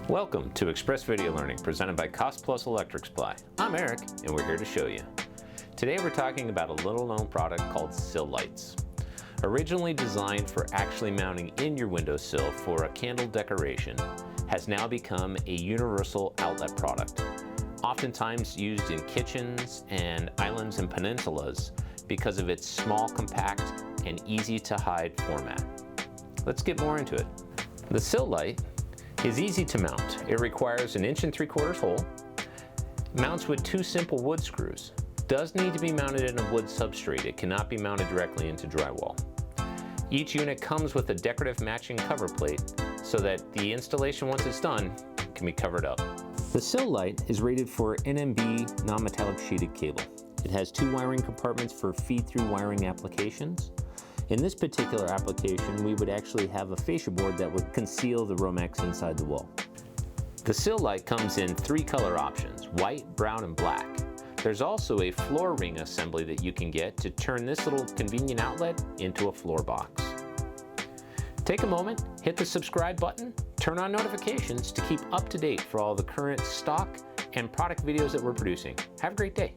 Welcome to Express Video Learning, presented by Cost Plus Electric Supply. I'm Eric, and we're here to show you. Today we're talking about a little-known product called Sillites. Originally designed for actually mounting in your windowsill for a candle decoration, has now become a universal outlet product. Oftentimes used in kitchens and islands and peninsulas because of its small, compact, and easy-to-hide format. Let's get more into it. The Sillite is easy to mount. It requires an 1 3/4 hole, mounts with 2 simple wood screws, does need to be mounted in a wood substrate. It cannot be mounted directly into drywall. Each unit comes with a decorative matching cover plate so that the installation, once it's done, can be covered up. The Sillite is rated for NMB non-metallic sheeted cable. It has 2 wiring compartments for feed-through wiring applications. In this particular application, we would actually have a fascia board that would conceal the Romex inside the wall. The Sillite comes in 3 color options: white, brown, and black. There's also a floor ring assembly that you can get to turn this little convenient outlet into a floor box. Take a moment, hit the subscribe button, turn on notifications to keep up to date for all the current stock and product videos that we're producing. Have a great day.